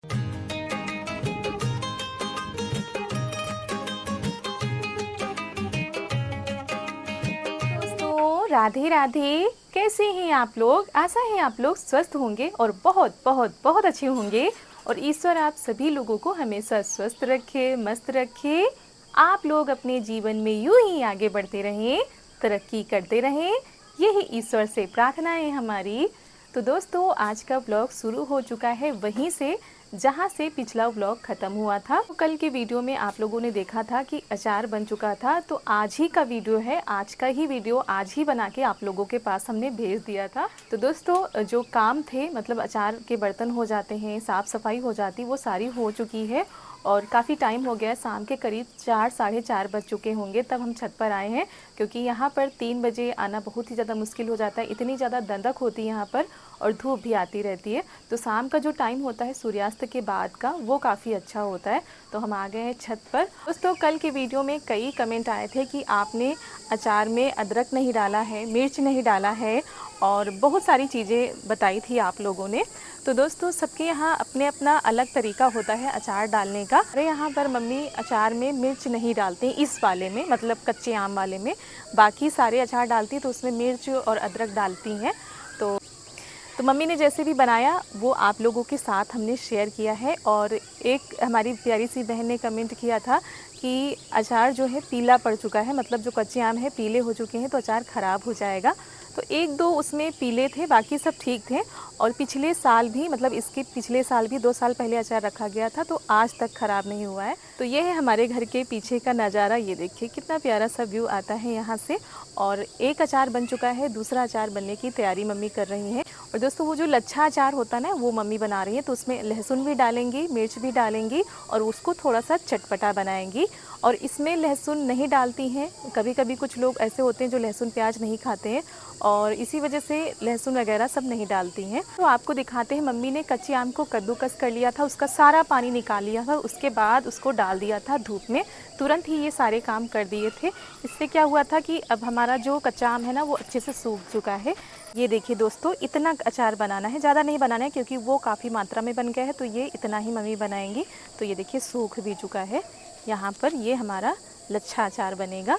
दोस्तों राधे राधे, कैसे हैं आप लोग। आशा है आप लोग स्वस्थ होंगे और बहुत बहुत बहुत अच्छे होंगे और ईश्वर आप सभी लोगों को हमेशा स्वस्थ रखे, मस्त रखे। आप लोग अपने जीवन में यूं ही आगे बढ़ते रहें, तरक्की करते रहें, यही ईश्वर से प्रार्थना है हमारी। तो दोस्तों आज का व्लॉग शुरू हो चुका है वहीं से जहाँ से पिछला व्लॉग ख़त्म हुआ था। तो कल के वीडियो में आप लोगों ने देखा था कि अचार बन चुका था, तो आज ही का वीडियो है, आज का ही वीडियो आज ही बना के आप लोगों के पास हमने भेज दिया था। तो दोस्तों जो काम थे, मतलब अचार के बर्तन हो जाते हैं, साफ़ सफाई हो जाती, वो सारी हो चुकी है और काफ़ी टाइम हो गया है, शाम के करीब 4 साढ़े 4 बज चुके होंगे तब हम छत पर आए हैं, क्योंकि यहाँ पर 3 बजे आना बहुत ही ज़्यादा मुश्किल हो जाता है। इतनी ज़्यादा दंदक होती है यहाँ पर और धूप भी आती रहती है। तो शाम का जो टाइम होता है सूर्यास्त के बाद का, वो काफ़ी अच्छा होता है। तो हम आ गए हैं छत पर। दोस्तों कल के वीडियो में कई कमेंट आए थे कि आपने अचार में अदरक नहीं डाला है, मिर्च नहीं डाला है और बहुत सारी चीज़ें बताई थी आप लोगों ने। तो दोस्तों सबके यहाँ अपने अपना अलग तरीका होता है अचार डालने का। अरे यहाँ पर मम्मी अचार में मिर्च नहीं डालती, इस वाले में मतलब कच्चे आम वाले में। बाकी सारे अचार डालती तो उसमें मिर्च और अदरक डालती हैं। तो मम्मी ने जैसे भी बनाया वो आप लोगों के साथ हमने शेयर किया है। और एक हमारी प्यारी सी बहन ने कमेंट किया था कि अचार जो है पीला पड़ चुका है, मतलब जो कच्चे आम है पीले हो चुके हैं तो अचार ख़राब हो जाएगा। तो एक दो उसमें पीले थे, बाकी सब ठीक थे। और पिछले साल भी, मतलब इसके पिछले साल भी 2 साल पहले अचार रखा गया था तो आज तक ख़राब नहीं हुआ है। तो ये है हमारे घर के पीछे का नज़ारा। ये देखिए कितना प्यारा सा व्यू आता है यहाँ से। और एक अचार बन चुका है, दूसरा अचार बनने की तैयारी मम्मी कर रही हैं। और दोस्तों वो जो लच्छा अचार होता है ना, वो मम्मी बना रही है, तो उसमें लहसुन भी डालेंगी, मिर्च भी डालेंगी और उसको थोड़ा सा चटपटा बनाएंगी। और इसमें लहसुन नहीं डालती हैं, कभी कभी कुछ लोग ऐसे होते हैं जो लहसुन प्याज नहीं खाते हैं और इसी वजह से लहसुन वगैरह सब नहीं डालती हैं। तो आपको दिखाते हैं, मम्मी ने कच्चे आम को कद्दूकस कर लिया था, उसका सारा पानी निकाल लिया था, उसके बाद उसको डाल दिया था धूप में, तुरंत ही ये सारे काम कर दिए थे। इससे क्या हुआ था कि अब हमारा जो कच्चा आम है ना वो अच्छे से सूख चुका है। ये देखिए दोस्तों, इतना अचार बनाना है, ज़्यादा नहीं बनाना है क्योंकि वो काफ़ी मात्रा में बन गया है, तो ये इतना ही मम्मी बनाएंगी। तो ये देखिए सूख भी चुका है। यहाँ पर ये हमारा लच्छा अचार बनेगा।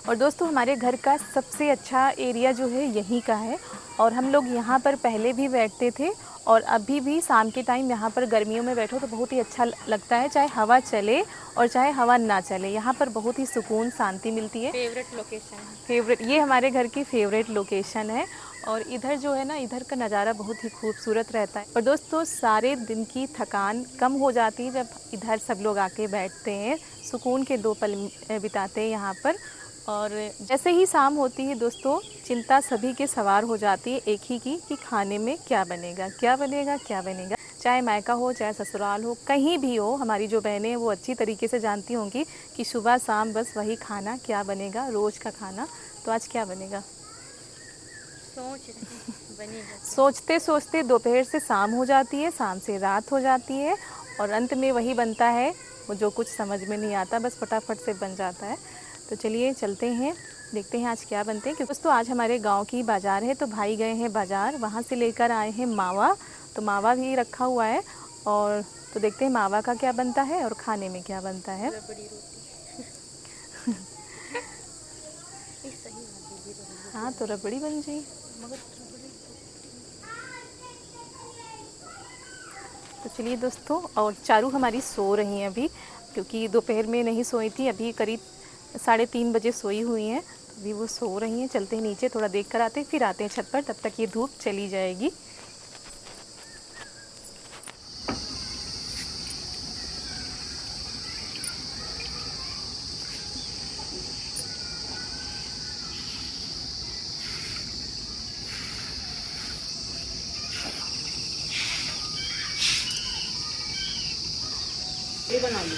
और दोस्तों हमारे घर का सबसे अच्छा एरिया जो है यहीं का है और हम लोग यहाँ पर पहले भी बैठते थे और अभी भी शाम के टाइम यहाँ पर गर्मियों में बैठो तो बहुत ही अच्छा लगता है, चाहे हवा चले और चाहे हवा ना चले, यहाँ पर बहुत ही सुकून शांति मिलती है। फेवरेट लोकेशन है। फेवरेट, ये हमारे घर की फेवरेट लोकेशन है। और इधर जो है ना, इधर का नज़ारा बहुत ही खूबसूरत रहता है। और दोस्तों सारे दिन की थकान कम हो जाती है जब इधर सब लोग आके बैठते हैं, सुकून के 2 पल बिताते हैं यहाँ पर। और जैसे ही शाम होती है दोस्तों, चिंता सभी के सवार हो जाती है एक ही की कि खाने में क्या बनेगा, क्या बनेगा, क्या बनेगा। चाहे मायका हो, चाहे ससुराल हो, कहीं भी हो, हमारी जो बहनें हैं वो अच्छी तरीके से जानती होंगी कि सुबह शाम बस वही खाना, क्या बनेगा, रोज़ का खाना। तो आज क्या बनेगा सोच रहे बनेगा क्या? सोचते सोचते दोपहर से शाम हो जाती है, शाम से रात हो जाती है और अंत में वही बनता है वो जो कुछ समझ में नहीं आता, बस फटाफट से बन जाता है। तो चलिए चलते हैं, देखते हैं आज क्या बनते हैं। क्योंकि दोस्तों आज हमारे गांव की बाज़ार है, तो भाई गए हैं बाज़ार, वहाँ से लेकर आए हैं मावा। तो मावा भी रखा हुआ है और तो देखते हैं मावा का क्या बनता है और खाने में क्या बनता है। रबड़ी रोटी ये सही बात है, ये हाँ तो रबड़ी बन जाए। मगर रबड़ी तो चलिए दोस्तों, और चारू हमारी सो रही हैं अभी, क्योंकि दोपहर में नहीं सोई थी, अभी करीब 3:30 बजे सोई हुई हैं, तो अभी वो सो रही हैं। चलते हैं नीचे, थोड़ा देख कर आते हैं, फिर आते हैं छत पर, तब तक ये धूप चली जाएगी। ये बना ली।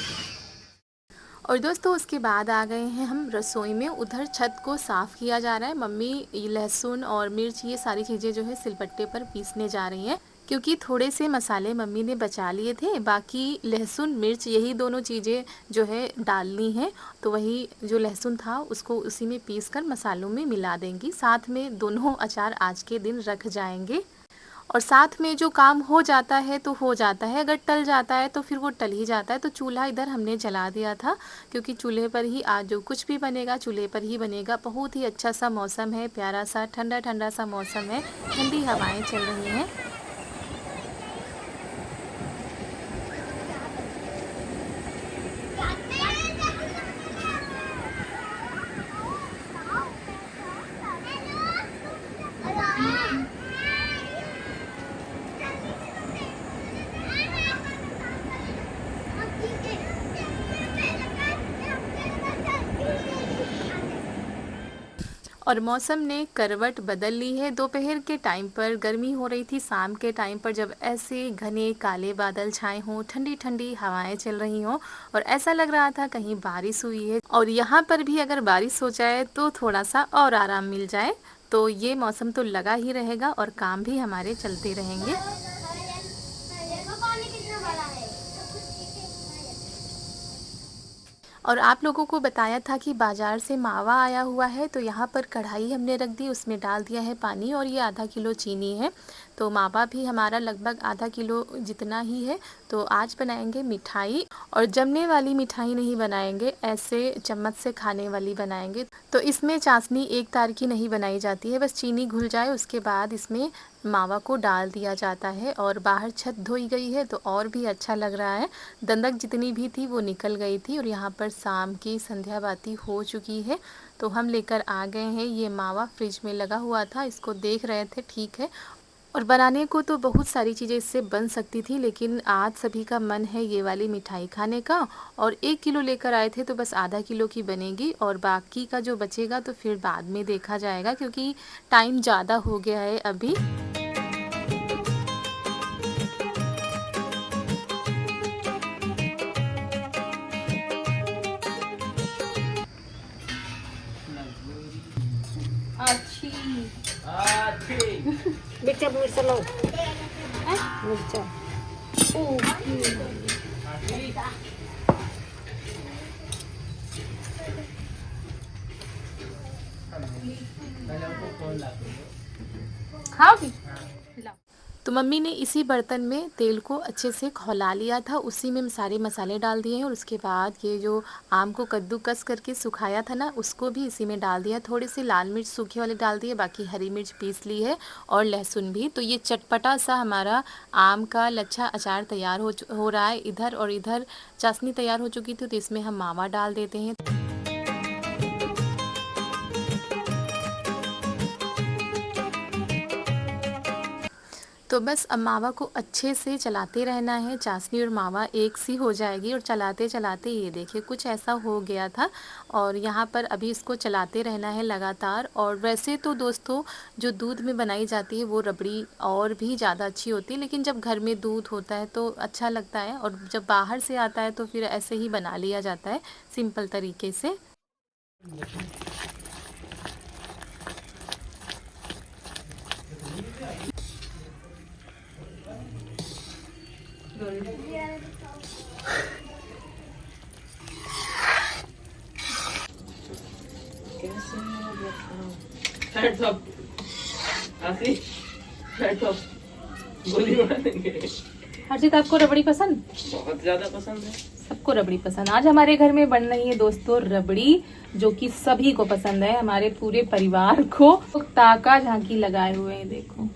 और दोस्तों उसके बाद आ गए हैं हम रसोई में। उधर छत को साफ़ किया जा रहा है, मम्मी लहसुन और मिर्च ये सारी चीज़ें जो है सिलबट्टे पर पीसने जा रही हैं, क्योंकि थोड़े से मसाले मम्मी ने बचा लिए थे, बाकी लहसुन मिर्च यही दोनों चीज़ें जो है डालनी हैं। तो वही जो लहसुन था उसको उसी में पीस कर मसालों में मिला देंगी, साथ में दोनों अचार आज के दिन रख जाएंगे। और साथ में जो काम हो जाता है तो हो जाता है, अगर टल जाता है तो फिर वो टल ही जाता है। तो चूल्हा इधर हमने जला दिया था, क्योंकि चूल्हे पर ही आज जो कुछ भी बनेगा चूल्हे पर ही बनेगा। बहुत ही अच्छा सा मौसम है, प्यारा सा ठंडा ठंडा सा मौसम है, ठंडी हवाएं चल रही हैं। और मौसम ने करवट बदल ली है। दोपहर के टाइम पर गर्मी हो रही थी, शाम के टाइम पर जब ऐसे घने काले बादल छाए हों, ठंडी ठंडी हवाएं चल रही हों और ऐसा लग रहा था कहीं बारिश हुई है। और यहाँ पर भी अगर बारिश हो जाए तो थोड़ा सा और आराम मिल जाए। तो ये मौसम तो लगा ही रहेगा और काम भी हमारे चलते रहेंगे। और आप लोगों को बताया था कि बाज़ार से मावा आया हुआ है, तो यहाँ पर कढ़ाई हमने रख दी, उसमें डाल दिया है पानी और ये आधा किलो चीनी है। तो मावा भी हमारा लगभग आधा किलो जितना ही है। तो आज बनाएंगे मिठाई, और जमने वाली मिठाई नहीं बनाएंगे, ऐसे चम्मच से खाने वाली बनाएंगे। तो इसमें चाशनी एक तार की नहीं बनाई जाती है, बस चीनी घुल जाए उसके बाद इसमें मावा को डाल दिया जाता है। और बाहर छत धोई गई है तो और भी अच्छा लग रहा है। दंदक जितनी भी थी वो निकल गई थी और यहाँ पर शाम की संध्या बाती हो चुकी है। तो हम लेकर आ गए हैं ये मावा, फ्रिज में लगा हुआ था, इसको देख रहे थे, ठीक है। और बनाने को तो बहुत सारी चीज़ें इससे बन सकती थी, लेकिन आज सभी का मन है ये वाली मिठाई खाने का। और 1 किलो लेकर आए थे तो बस आधा किलो की बनेगी, और बाकी का जो बचेगा तो फिर बाद में देखा जाएगा, क्योंकि टाइम ज़्यादा हो गया है अभी। मिर्चा मिर्चा लो मिर्चा खाओगी? तो मम्मी ने इसी बर्तन में तेल को अच्छे से खौला लिया था, उसी में सारे मसाले डाल दिए हैं। और उसके बाद ये जो आम को कद्दूकस करके सुखाया था ना, उसको भी इसी में डाल दिया। थोड़ी सी लाल मिर्च सूखी वाली डाल दी है, बाकी हरी मिर्च पीस ली है और लहसुन भी। तो ये चटपटा सा हमारा आम का लच्छा अचार तैयार हो रहा है इधर, और इधर चाशनी तैयार हो चुकी थी। तो इसमें हम मावा डाल देते हैं। तो बस अब मावा को अच्छे से चलाते रहना है, चाशनी और मावा एक सी हो जाएगी। और चलाते चलाते ये देखिए कुछ ऐसा हो गया था, और यहाँ पर अभी इसको चलाते रहना है लगातार। और वैसे तो दोस्तों जो दूध में बनाई जाती है वो रबड़ी और भी ज़्यादा अच्छी होती है, लेकिन जब घर में दूध होता है तो अच्छा लगता है, और जब बाहर से आता है तो फिर ऐसे ही बना लिया जाता है सिंपल तरीके से। हर्षित, आपको रबड़ी पसंद? बहुत ज्यादा पसंद है। सबको रबड़ी पसंद। आज हमारे घर में बन रही है दोस्तों रबड़ी, जो कि सभी को पसंद है, हमारे पूरे परिवार को। ताका झांकी लगाए हुए हैं, देखो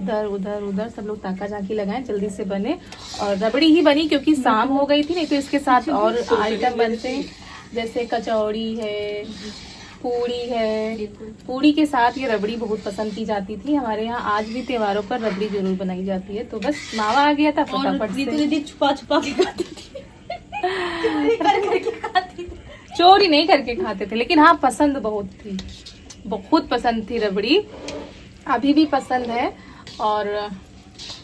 इधर उधर उधर सब लोग ताका झांकी लगाए, जल्दी से बने। और रबड़ी ही बनी क्योंकि शाम हो गई थी, नहीं तो इसके साथ और आइटम बनते हैं, जैसे कचौड़ी है, पूड़ी है। पूड़ी के साथ ये रबड़ी बहुत पसंद की जाती थी हमारे यहाँ। आज भी त्योहारों पर रबड़ी जरूर बनाई जाती है। तो बस मावा आ गया था, फटाफट से छुपा छुपा के खाती थी चोरी नहीं करके खाते थे, लेकिन हाँ पसंद बहुत थी, बहुत पसंद थी रबड़ी, अभी भी पसंद है और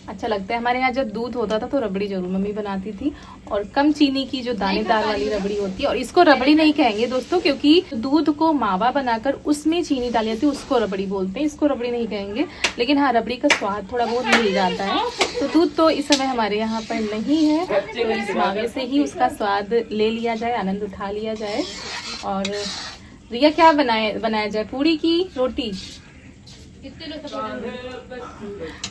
अच्छा लगता है। हमारे यहाँ जब दूध होता था तो रबड़ी जरूर मम्मी बनाती थी, और कम चीनी की जो दानेदार वाली रबड़ी होती है। और इसको रबड़ी नहीं कहेंगे दोस्तों, क्योंकि दूध को मावा बनाकर उसमें चीनी डाली जाती है, उसको रबड़ी बोलते हैं, इसको रबड़ी नहीं कहेंगे। लेकिन हाँ रबड़ी का स्वाद थोड़ा बहुत मिल जाता है। तो दूध तो इस समय हमारे यहाँ पर नहीं है, तो इस मावे से ही उसका स्वाद ले लिया जाए, आनंद उठा लिया जाए। और रिया क्या बनाया जाए, पूड़ी की रोटी?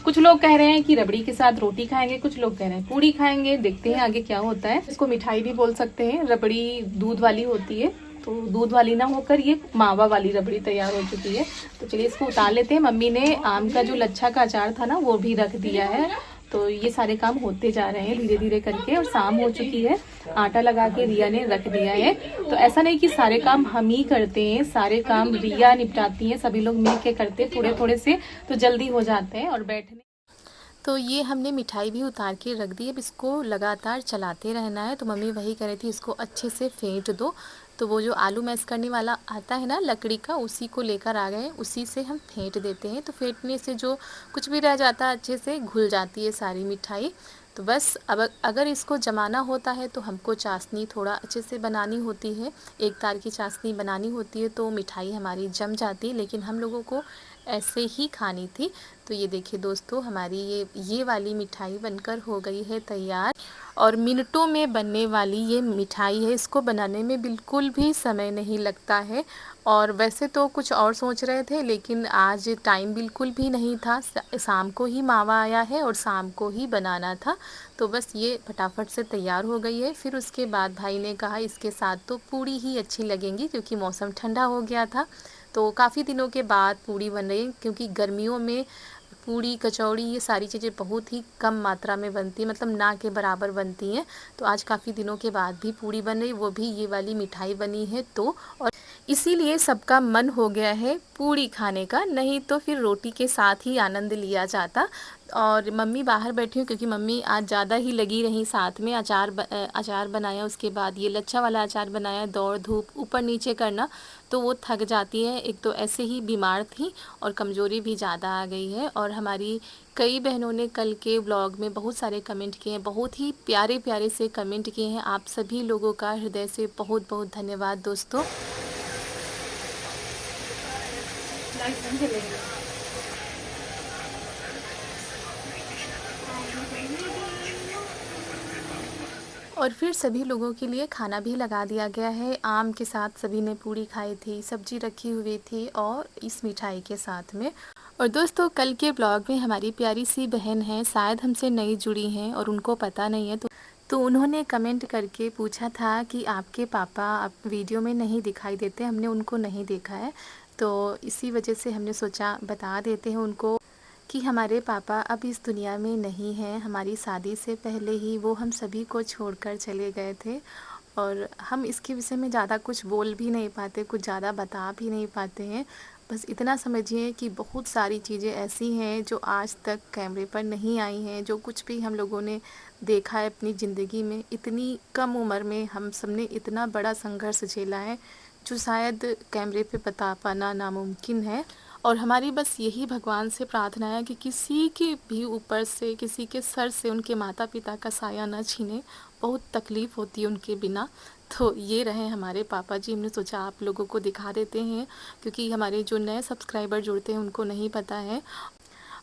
कुछ लोग कह रहे हैं कि रबड़ी के साथ रोटी खाएंगे, कुछ लोग कह रहे हैं पूड़ी खाएंगे। देखते हैं आगे क्या होता है। इसको मिठाई भी बोल सकते हैं। रबड़ी दूध वाली होती है, तो दूध वाली ना होकर ये मावा वाली रबड़ी तैयार हो चुकी है। तो चलिए इसको उतार लेते हैं। मम्मी ने आम का जो लच्छा का अचार था ना वो भी रख दिया है। तो ये सारे काम होते जा रहे हैं धीरे धीरे करके, और शाम हो चुकी है। आटा लगा के रिया ने रख दिया है। तो ऐसा नहीं कि सारे काम हम ही करते हैं, सारे काम रिया निपटाती हैं, सभी लोग मिल के करते हैं थोड़े थोड़े से, तो जल्दी हो जाते हैं। और बैठने तो ये हमने मिठाई भी उतार के रख दी। अब इसको लगातार चलाते रहना है। तो मम्मी वही कह रही थी इसको अच्छे से फेंट दो। तो वो जो आलू मैश करने वाला आता है ना लकड़ी का, उसी को लेकर आ गए, उसी से हम फेंट देते हैं। तो फेंटने से जो कुछ भी रह जाता है अच्छे से घुल जाती है सारी मिठाई। तो बस अब अगर इसको जमाना होता है तो हमको चाशनी थोड़ा अच्छे से बनानी होती है, एक तार की चाशनी बनानी होती है, तो मिठाई हमारी जम जाती है। लेकिन हम लोगों को ऐसे ही खानी थी। तो ये देखिए दोस्तों, हमारी ये वाली मिठाई बनकर हो गई है तैयार, और मिनटों में बनने वाली ये मिठाई है। इसको बनाने में बिल्कुल भी समय नहीं लगता है। और वैसे तो कुछ और सोच रहे थे, लेकिन आज टाइम बिल्कुल भी नहीं था। शाम को ही मावा आया है और शाम को ही बनाना था। तो बस ये फटाफट से तैयार हो गई है। फिर उसके बाद भाई ने कहा इसके साथ तो पूड़ी ही अच्छी लगेंगी, क्योंकि मौसम ठंडा हो गया था। तो काफ़ी दिनों के बाद पूड़ी बन रही है, क्योंकि गर्मियों में पूड़ी कचौड़ी ये सारी चीज़ें बहुत ही कम मात्रा में बनती हैं, मतलब ना के बराबर बनती हैं। तो आज काफ़ी दिनों के बाद भी पूड़ी बन रही, वो भी ये वाली मिठाई बनी है। तो और इसीलिए सबका मन हो गया है पूड़ी खाने का, नहीं तो फिर रोटी के साथ ही आनंद लिया जाता। और मम्मी बाहर बैठी हूँ, क्योंकि मम्मी आज ज़्यादा ही लगी रही साथ में। अचार बनाया, उसके बाद ये लच्छा वाला अचार बनाया, दौड़ धूप ऊपर नीचे करना, तो वो थक जाती है। एक तो ऐसे ही बीमार थी और कमज़ोरी भी ज़्यादा आ गई है। और हमारी कई बहनों ने कल के व्लॉग में बहुत सारे कमेंट किए हैं, बहुत ही प्यारे प्यारे से कमेंट किए हैं। आप सभी लोगों का हृदय से बहुत बहुत धन्यवाद दोस्तों। और फिर सभी लोगों के लिए खाना भी लगा दिया गया है। आम के साथ सभी ने पूड़ी खाई थी, सब्जी रखी हुई थी, और इस मिठाई के साथ में। और दोस्तों कल के ब्लॉग में हमारी प्यारी सी बहन है, शायद हमसे नई जुड़ी हैं और उनको पता नहीं है। तो उन्होंने कमेंट करके पूछा था कि आपके पापा आप वीडियो में नहीं दिखाई देते, हमने उनको नहीं देखा है। तो इसी वजह से हमने सोचा बता देते हैं उनको कि हमारे पापा अब इस दुनिया में नहीं हैं। हमारी शादी से पहले ही वो हम सभी को छोड़कर चले गए थे। और हम इसके विषय में ज़्यादा कुछ बोल भी नहीं पाते, कुछ ज़्यादा बता भी नहीं पाते हैं। बस इतना समझिए कि बहुत सारी चीज़ें ऐसी हैं जो आज तक कैमरे पर नहीं आई हैं। जो कुछ भी हम लोगों ने देखा है अपनी ज़िंदगी में, इतनी कम उम्र में हम सब ने इतना बड़ा संघर्ष झेला है, जो शायद कैमरे पे बता पाना नामुमकिन है। और हमारी बस यही भगवान से प्रार्थना है कि किसी के भी ऊपर से, किसी के सर से उनके माता पिता का साया न छीने। बहुत तकलीफ़ होती है उनके बिना। तो ये रहे हमारे पापा जी। हमने सोचा आप लोगों को दिखा देते हैं, क्योंकि हमारे जो नए सब्सक्राइबर जुड़ते हैं उनको नहीं पता है।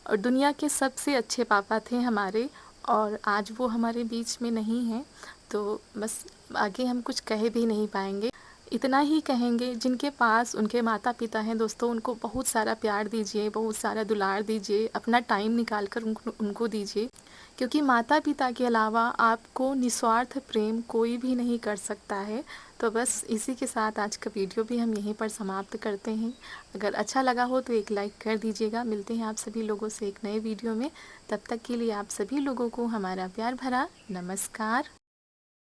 और दुनिया के सबसे अच्छे पापा थे हमारे, और आज वो हमारे बीच में नहीं हैं। तो बस आगे हम कुछ कह भी नहीं पाएंगे। इतना ही कहेंगे, जिनके पास उनके माता पिता हैं दोस्तों, उनको बहुत सारा प्यार दीजिए, बहुत सारा दुलार दीजिए, अपना टाइम निकाल कर उनको दीजिए। क्योंकि माता पिता के अलावा आपको निस्वार्थ प्रेम कोई भी नहीं कर सकता है। तो बस इसी के साथ आज का वीडियो भी हम यहीं पर समाप्त करते हैं। अगर अच्छा लगा हो तो एक लाइक कर दीजिएगा। मिलते हैं आप सभी लोगों से एक नए वीडियो में। तब तक के लिए आप सभी लोगों को हमारा प्यार भरा नमस्कार।